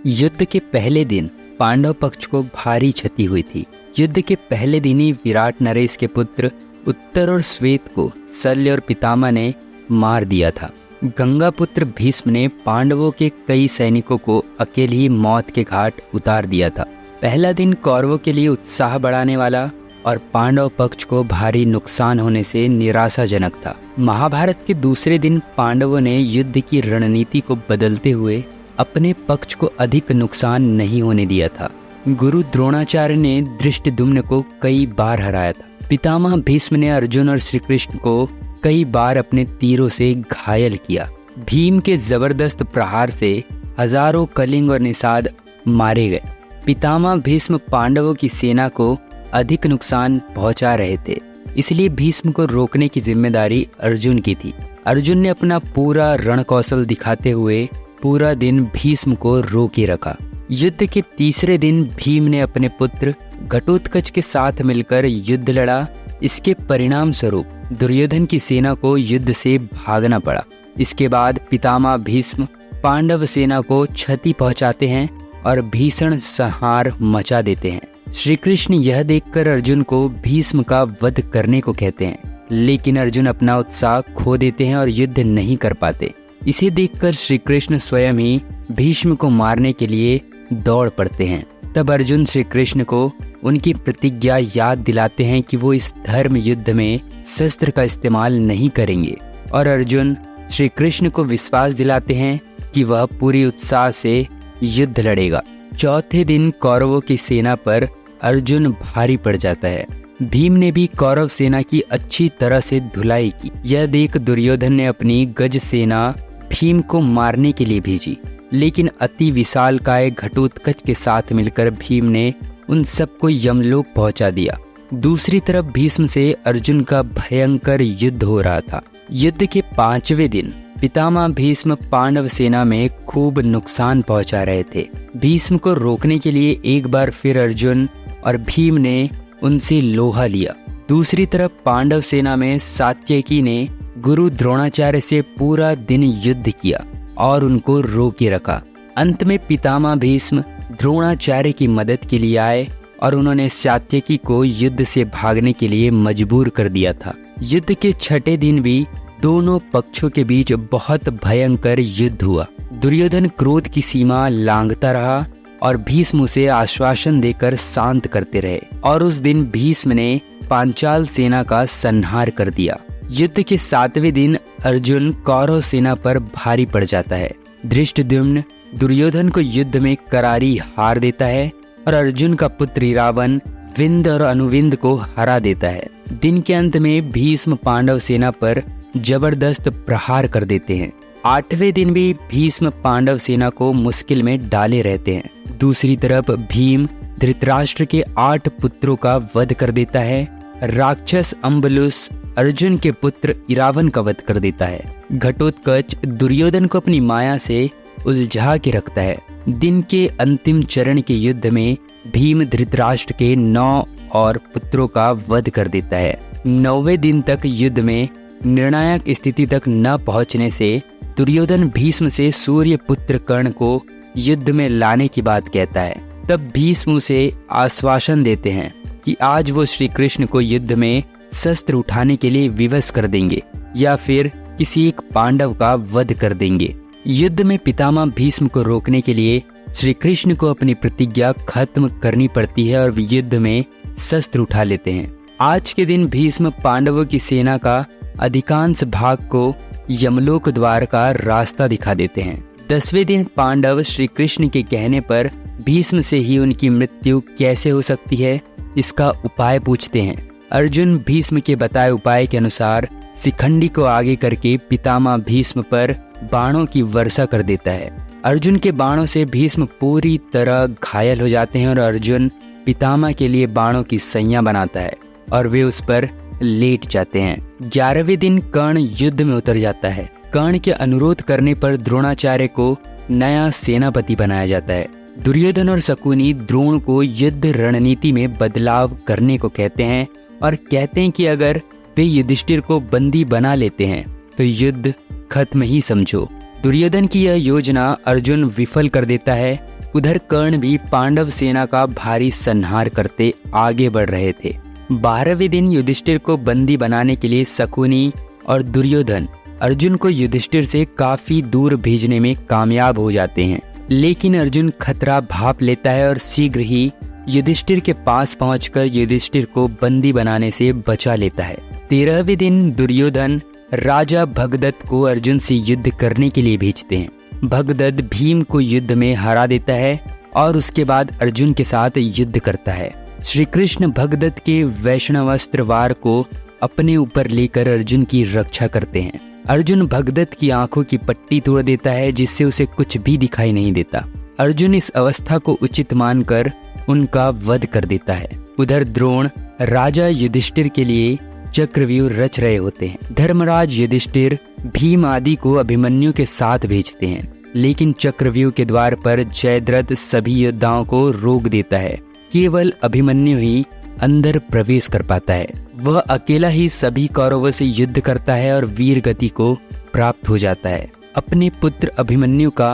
युद्ध के पहले दिन पांडव पक्ष को भारी क्षति हुई थी। युद्ध के पहले दिन ही विराट नरेश के पुत्र उत्तर और श्वेत को शल्य और पितामह ने मार दिया था। गंगा पुत्र भीष्म ने पांडवों के कई सैनिकों को अकेले ही मौत के घाट उतार दिया था। पहला दिन कौरवों के लिए उत्साह बढ़ाने वाला और पांडव पक्ष को भारी नुकसान होने से निराशाजनक था। महाभारत के दूसरे दिन पांडवों ने युद्ध की रणनीति को बदलते हुए अपने पक्ष को अधिक नुकसान नहीं होने दिया था। गुरु द्रोणाचार्य ने धृष्टद्युम्न को कई बार हराया था। पितामह भीष्म ने अर्जुन और श्री कृष्ण को कई बार अपने तीरों से घायल किया। भीम के जबरदस्त प्रहार से हजारों कलिंग और निषाद मारे गए। पितामह भीष्म पांडवों की सेना को अधिक नुकसान पहुंचा रहे थे, इसलिए भीष्म को रोकने की जिम्मेदारी अर्जुन की थी। अर्जुन ने अपना पूरा रणकौशल दिखाते हुए पूरा दिन भीष्म को रोके रखा। युद्ध के तीसरे दिन भीम ने अपने पुत्र घटोत्कच के साथ मिलकर युद्ध लड़ा। इसके परिणाम स्वरूप दुर्योधन की सेना को युद्ध से भागना पड़ा। इसके बाद पितामह भीष्म पांडव सेना को क्षति पहुंचाते हैं और भीषण संहार मचा देते हैं। श्री कृष्ण यह देखकर अर्जुन को भीष्म का वध करने को कहते हैं, लेकिन अर्जुन अपना उत्साह खो देते हैं और युद्ध नहीं कर पाते। इसे देखकर श्री कृष्ण स्वयं ही भीष्म को मारने के लिए दौड़ पड़ते हैं। तब अर्जुन श्री कृष्ण को उनकी प्रतिज्ञा याद दिलाते हैं कि वो इस धर्म युद्ध में शस्त्र का इस्तेमाल नहीं करेंगे, और अर्जुन श्री कृष्ण को विश्वास दिलाते हैं कि वह पूरी उत्साह से युद्ध लड़ेगा। चौथे दिन कौरवों की सेना पर अर्जुन भारी पड़ जाता है। भीम ने भी कौरव सेना की अच्छी तरह से धुलाई की। यह देख दुर्योधन ने अपनी गज सेना भीम को मारने के लिए भेजी, लेकिन अति विशालकाय घटोत्कच के साथ मिलकर भीम ने उन सबको यमलोक पहुंचा दिया। दूसरी तरफ भीष्म से अर्जुन का भयंकर युद्ध हो रहा था। युद्ध के 5वें दिन पितामह भीष्म पांडव सेना में खूब नुकसान पहुंचा रहे थे। भीष्म को रोकने के लिए एक बार फिर अर्जुन और भीम ने उनसे लोहा लिया। दूसरी तरफ पांडव सेना में सात्यकी ने गुरु द्रोणाचार्य से पूरा दिन युद्ध किया और उनको रोके रखा। अंत में पितामह भीष्म द्रोणाचार्य की मदद के लिए आए और उन्होंने सात्यकी को युद्ध से भागने के लिए मजबूर कर दिया था। युद्ध के 6ठे दिन भी दोनों पक्षों के बीच बहुत भयंकर युद्ध हुआ। दुर्योधन क्रोध की सीमा लांघता रहा और भीष्म उसे आश्वासन देकर शांत करते रहे, और उस दिन भीष्म ने पांचाल सेना का संहार कर दिया। युद्ध के 7वें दिन अर्जुन कौरव सेना पर भारी पड़ जाता है। धृष्टद्युम्न दुर्योधन को युद्ध में करारी हार देता है और अर्जुन का पुत्र इरावन विंद और अनुविंद को हरा देता है। दिन के अंत में भीष्म पांडव सेना पर जबरदस्त प्रहार कर देते हैं। 8वें दिन भी भीष्म पांडव सेना को मुश्किल में डाले रहते हैं। दूसरी तरफ भीम धृतराष्ट्र के 8 पुत्रों का वध कर देता है। राक्षस अम्बलुस अर्जुन के पुत्र इरावन का वध कर देता है। घटोत्कच दुर्योधन को अपनी माया से उलझा के रखता है। दिन के अंतिम चरण के युद्ध में भीम धृतराष्ट्र के 9 और पुत्रों का वध कर देता है। 9वें दिन तक युद्ध में निर्णायक स्थिति तक न पहुंचने से दुर्योधन भीष्म से सूर्य पुत्र कर्ण को युद्ध में लाने की बात कहता है। तब भीष्म उसे आश्वासन देते हैं कि आज वो श्री कृष्ण को युद्ध में शस्त्र उठाने के लिए विवश कर देंगे या फिर किसी एक पांडव का वध कर देंगे। युद्ध में पितामह भीष्म को रोकने के लिए श्री कृष्ण को अपनी प्रतिज्ञा खत्म करनी पड़ती है और युद्ध में शस्त्र उठा लेते हैं। आज के दिन भीष्म पांडवों की सेना का अधिकांश भाग को यमलोक द्वार का रास्ता दिखा देते हैं। 10वें दिन पांडव श्री कृष्ण के कहने पर भीष्म से ही उनकी मृत्यु कैसे हो सकती है, इसका उपाय पूछते हैं। अर्जुन भीष्म के बताए उपाय के अनुसार शिखंडी को आगे करके पितामह भीष्म पर बाणों की वर्षा कर देता है। अर्जुन के बाणों से भीष्म पूरी तरह घायल हो जाते हैं और अर्जुन पितामह के लिए बाणों की सैया बनाता है और वे उस पर लेट जाते हैं। 11वें दिन कर्ण युद्ध में उतर जाता है। कर्ण के अनुरोध करने पर द्रोणाचार्य को नया सेनापति बनाया जाता है। दुर्योधन और शकुनी द्रोण को युद्ध रणनीति में बदलाव करने को कहते हैं और कहते हैं कि अगर वे युधिष्ठिर को बंदी बना लेते हैं तो युद्ध खत्म ही समझो। दुर्योधन की यह योजना अर्जुन विफल कर देता है उधर कर्ण भी पांडव सेना का भारी संहार करते आगे बढ़ रहे थे। 12वें दिन युधिष्ठिर को बंदी बनाने के लिए शकुनी और दुर्योधन अर्जुन को युधिष्ठिर से काफी दूर भेजने में कामयाब हो जाते हैं, लेकिन अर्जुन खतरा भांप लेता है और शीघ्र ही युधिष्ठिर के पास पहुंचकर युधिष्ठिर को बंदी बनाने से बचा लेता है। 13वें दिन दुर्योधन राजा भगदत्त को अर्जुन से युद्ध करने के लिए भेजते हैं। भगदत्त भीम को युद्ध में हरा देता है और उसके बाद अर्जुन के साथ युद्ध करता है। श्री कृष्ण भगदत्त के वैष्णवास्त्र वार को अपने ऊपर लेकर अर्जुन की रक्षा करते हैं। अर्जुन भगदत्त की आंखों की पट्टी तोड़ देता है, जिससे उसे कुछ भी दिखाई नहीं देता। अर्जुन इस अवस्था को उचित मानकर उनका वध कर देता है। उधर द्रोण राजा युधिष्ठिर के लिए चक्रव्यूह रच रहे होते हैं। धर्मराज युधिष्ठिर भीम आदि को अभिमन्यु के साथ भेजते हैं, लेकिन चक्रव्यूह के द्वार पर जयद्रथ सभी योद्धाओं को रोक देता है। केवल अभिमन्यु ही अंदर प्रवेश कर पाता है। वह अकेला ही सभी कौरवों से युद्ध करता है और वीर गति को प्राप्त हो जाता है। अपने पुत्र अभिमन्यु का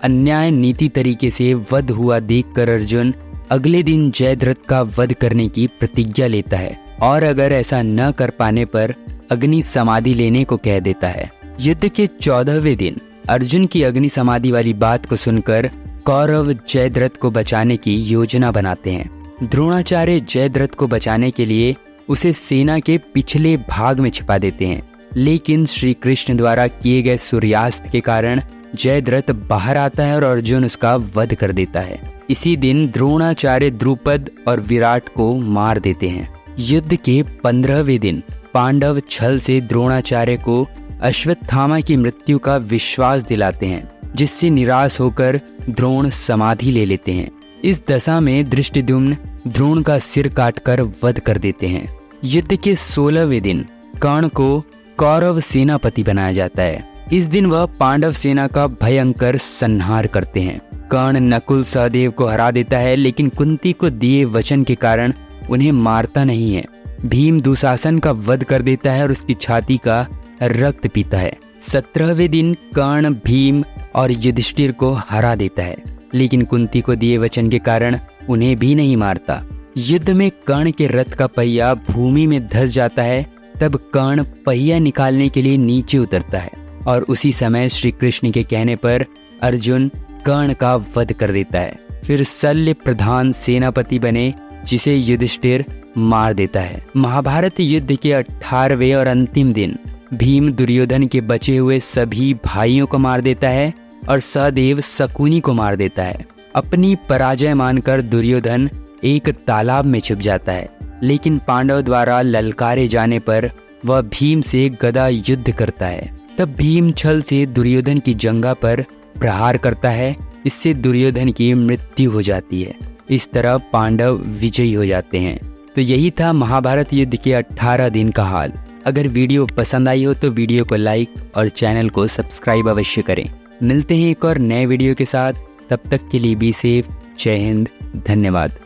अन्याय नीति तरीके से वध हुआ देखकर अर्जुन अगले दिन जयद्रथ का वध करने की प्रतिज्ञा लेता है और अगर ऐसा न कर पाने पर अग्नि समाधि लेने को कह देता है। युद्ध के 14वें दिन अर्जुन की अग्नि समाधि वाली बात को सुनकर कौरव जयद्रथ को बचाने की योजना बनाते हैं। द्रोणाचार्य जयद्रथ को बचाने के लिए उसे सेना के पिछले भाग में छिपा देते हैं, लेकिन श्री कृष्ण द्वारा किए गए सूर्यास्त के कारण जयद्रथ बाहर आता है और अर्जुन उसका वध कर देता है। इसी दिन द्रोणाचार्य द्रुपद और विराट को मार देते हैं। युद्ध के 15वें दिन पांडव छल से द्रोणाचार्य को अश्वत्थामा की मृत्यु का विश्वास दिलाते हैं, जिससे निराश होकर द्रोण समाधि ले लेते हैं। इस दशा में धृष्टद्युम्न द्रोण का सिर काटकर वध कर देते हैं। युद्ध के 16वें दिन कर्ण को कौरव सेनापति बनाया जाता है। इस दिन वह पांडव सेना का भयंकर संहार करते हैं। कर्ण नकुल सहदेव को हरा देता है, लेकिन कुंती को दिए वचन के कारण उन्हें मारता नहीं है। भीम दुशासन का वध कर देता है और उसकी छाती का रक्त पीता है। 17वें दिन कर्ण भीम और युधिष्ठिर को हरा देता है, लेकिन कुंती को दिए वचन के कारण उन्हें भी नहीं मारता। युद्ध में कर्ण के रथ का पहिया भूमि में धंस जाता है। तब कर्ण पहिया निकालने के लिए नीचे उतरता है और उसी समय श्री कृष्ण के कहने पर अर्जुन कर्ण का वध कर देता है। फिर शल्य प्रधान सेनापति बने, जिसे युधिष्ठिर मार देता है। महाभारत युद्ध के 18वें और अंतिम दिन भीम दुर्योधन के बचे हुए सभी भाइयों को मार देता है और सहदेव शकुनी को मार देता है। अपनी पराजय मानकर दुर्योधन एक तालाब में छिप जाता है, लेकिन पांडव द्वारा ललकारे जाने पर वह भीम से गदा युद्ध करता है। तब भीम छल से दुर्योधन की जंघा पर प्रहार करता है, इससे दुर्योधन की मृत्यु हो जाती है। इस तरह पांडव विजयी हो जाते हैं। तो यही था महाभारत युद्ध के 18 दिन का हाल। अगर वीडियो पसंद आई हो तो वीडियो को लाइक और चैनल को सब्सक्राइब अवश्य करें। मिलते हैं एक और नए वीडियो के साथ, तब तक के लिए बी सेफ। जय हिंद, धन्यवाद।